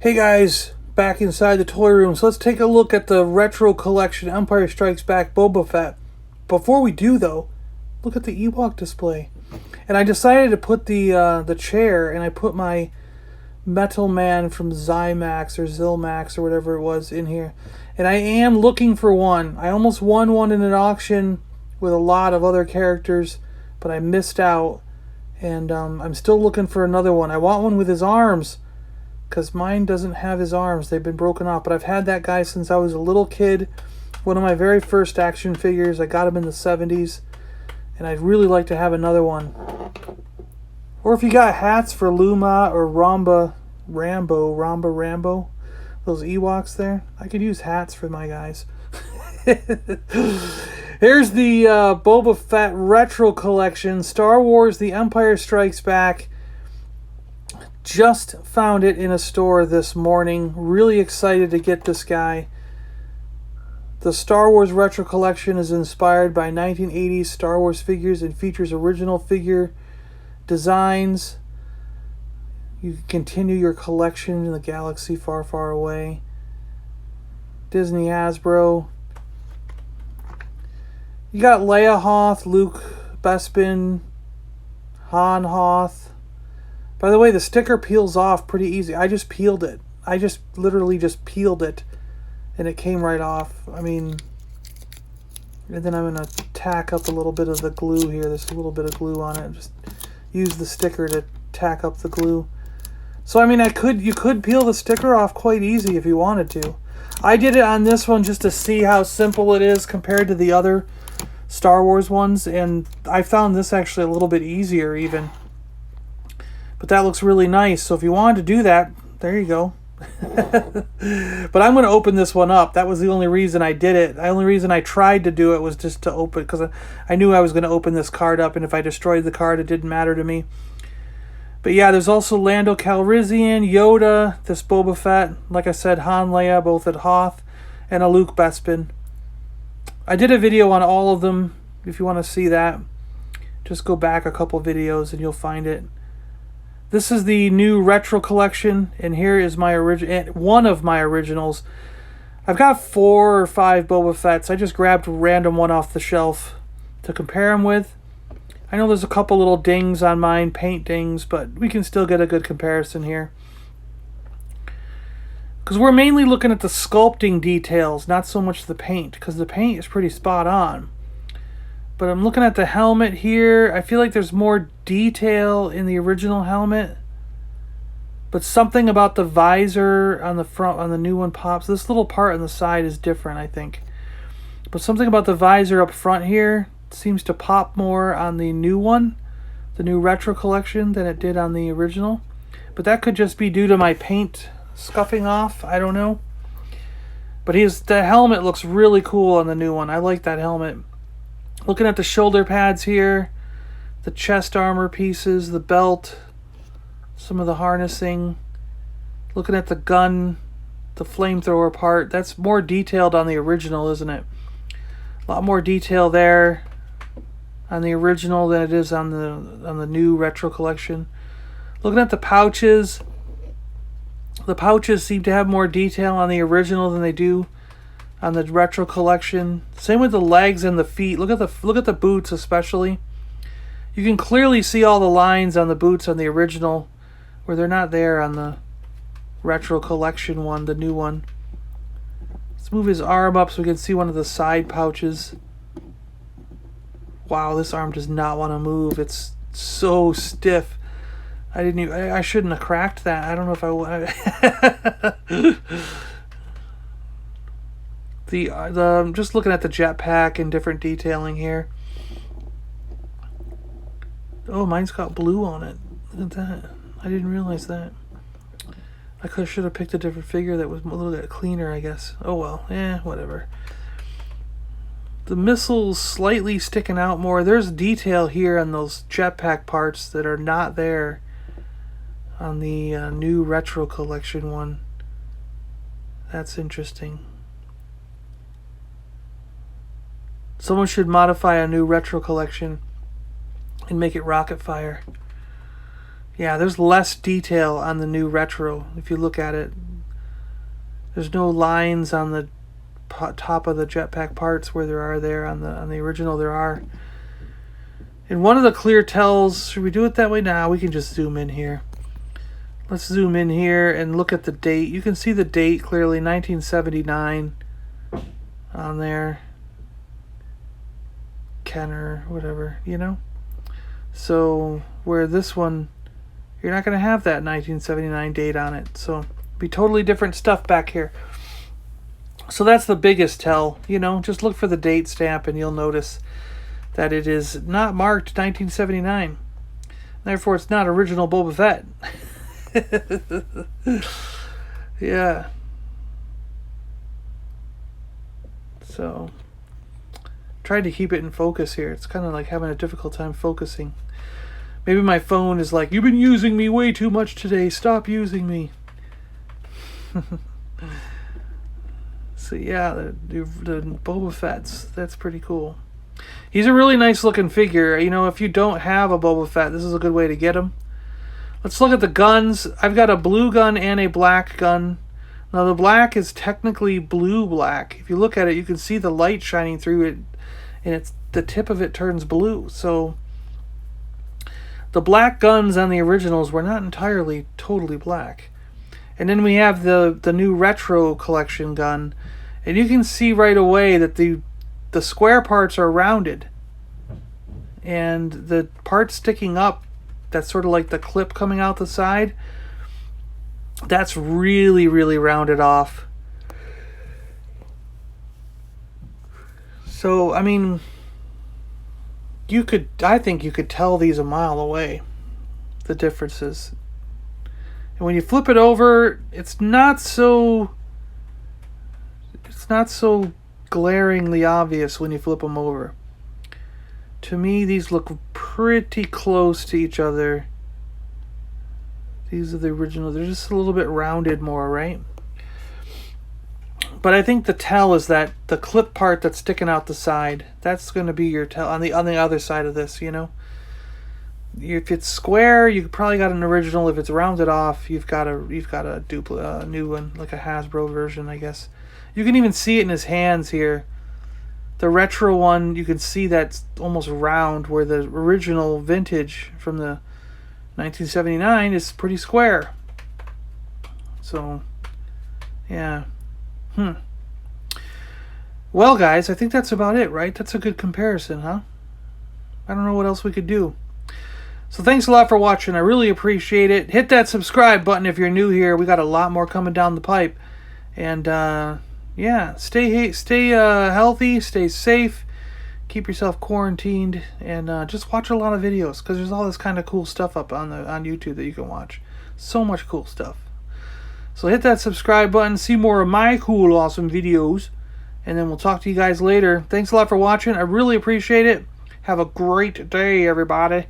Hey guys, back inside the toy room. So let's take a look at the retro collection Empire Strikes Back Boba Fett. Before we do though, look at the Ewok display. And I decided to put the chair, and I put my Metal Man from Zymax or Zilmax or whatever it was in here. And I am looking for one. I almost won one in an auction with a lot of other characters, but I missed out. And I'm still looking for another one. I want one with his arms, because mine doesn't have his arms. They've been broken off. But I've had that guy since I was a little kid. One of my very first action figures. I got him in the 70s. And I'd really like to have another one. Or if you got hats for Luma or Rambo, those Ewoks there, I could use hats for my guys. Here's the Boba Fett Retro Collection. Star Wars The Empire Strikes Back. Just found it in a store this morning. Really excited to get this guy. The Star Wars Retro Collection is inspired by 1980s Star Wars figures and features original figure designs. You can continue your collection in the galaxy far, far away. Disney Hasbro. You got Leia Hoth, Luke Bespin, Han Hoth. By the way, the sticker peels off pretty easy. I just peeled it. I just literally just peeled it, and it came right off. I mean, and then I'm going to tack up a little bit of the glue here. There's a little bit of glue on it. Just use the sticker to tack up the glue. So, I mean, you could peel the sticker off quite easy if you wanted to. I did it on this one just to see how simple it is compared to the other Star Wars ones, and I found this actually a little bit easier even. But that looks really nice. So if you wanted to do that, there you go. But I'm going to open this one up. That was the only reason I did it. The only reason I tried to do it was just to open, because I knew I was going to open this card up, and if I destroyed the card, it didn't matter to me. But yeah, there's also Lando Calrissian, Yoda, this Boba Fett, like I said, Han, Leia, both at Hoth, and a Luke Bespin. I did a video on all of them. If you want to see that, just go back a couple videos and you'll find it. This is the new retro collection, and here is my one of my originals. I've got 4 or 5 Boba Fetts. I just grabbed a random one off the shelf to compare them with. I know there's a couple little dings on mine, paint dings, but we can still get a good comparison here. Because we're mainly looking at the sculpting details, not so much the paint, because the paint is pretty spot on. But I'm looking at the helmet here. I feel like there's more detail in the original helmet. But something about the visor on the front, on the new one pops. This little part on the side is different, I think. But something about the visor up front here seems to pop more on the new one, the new retro collection, than it did on the original. But that could just be due to my paint scuffing off. I don't know. But the helmet looks really cool on the new one. I like that helmet. Looking at the shoulder pads here, the chest armor pieces, the belt, some of the harnessing. Looking at the gun, the flamethrower part. That's more detailed on the original, isn't it? A lot more detail there on the original than it is on the new retro collection. Looking at the pouches. The pouches seem to have more detail on the original than they do on the retro collection. Same with the legs and the feet. Look at the boots especially. You can clearly see all the lines on the boots on the original, where they're not there on the retro collection one, the new one. Let's move his arm up so we can see one of the side pouches. Wow, this arm does not want to move. It's so stiff. I shouldn't have cracked that. I don't know if I would. I'm just looking at the jetpack and different detailing here. Oh, mine's got blue on it. Look at that. I didn't realize that. I should have picked a different figure that was a little bit cleaner, I guess. Oh well, whatever. The missile's slightly sticking out more. There's detail here on those jetpack parts that are not there on the new retro collection one. That's interesting. Someone should modify a new retro collection and make it rocket fire. Yeah, there's less detail on the new retro if you look at it. There's no lines on the top of the jetpack parts where there are there on the original. There are. And one of the clear tells, should we do it that way? Now we can just zoom in here. Let's zoom in here and look at the date. You can see the date clearly, 1979 on there. Kenner, whatever, you know? So, where this one, you're not going to have that 1979 date on it. So, it'll be totally different stuff back here. So that's the biggest tell, you know? Just look for the date stamp and you'll notice that it is not marked 1979. Therefore, it's not original Boba Fett. Yeah. So, tried to keep it in focus here. It's kind of like having a difficult time focusing. Maybe my phone is like, you've been using me way too much today. Stop using me. So yeah, the Boba Fett's, that's pretty cool. He's a really nice looking figure. You know, if you don't have a Boba Fett, this is a good way to get him. Let's look at the guns. I've got a blue gun and a black gun. Now the black is technically blue-black. If you look at it, you can see the light shining through it, and it's the tip of it turns blue. So the black guns on the originals were not entirely totally black. And then we have the new retro collection gun, and you can see right away that the square parts are rounded, and the parts sticking up, that's sort of like the clip coming out the side, that's really, really rounded off. So, I mean, I think you could tell these a mile away, the differences. And when you flip it over, it's not so glaringly obvious when you flip them over. To me, these look pretty close to each other. These are the original. They're just a little bit rounded more, right? But I think the tell is that the clip part that's sticking out the side, that's going to be your tell on the other side of this, you know? If it's square, you probably got an original. If it's rounded off, you've got a new one, like a Hasbro version, I guess. You can even see it in his hands here. The retro one, you can see that's almost round, where the original vintage from the 1979 is pretty square. So, yeah. Well, guys, I think that's about it, right? That's a good comparison, huh? I don't know what else we could do. So thanks a lot for watching. I really appreciate it. Hit that subscribe button if you're new here. We got a lot more coming down the pipe. And, yeah, stay healthy, stay safe, keep yourself quarantined, and just watch a lot of videos, because there's all this kind of cool stuff up on YouTube that you can watch. So much cool stuff. So hit that subscribe button, see more of my cool, awesome videos, and then we'll talk to you guys later. Thanks a lot for watching. I really appreciate it. Have a great day, everybody.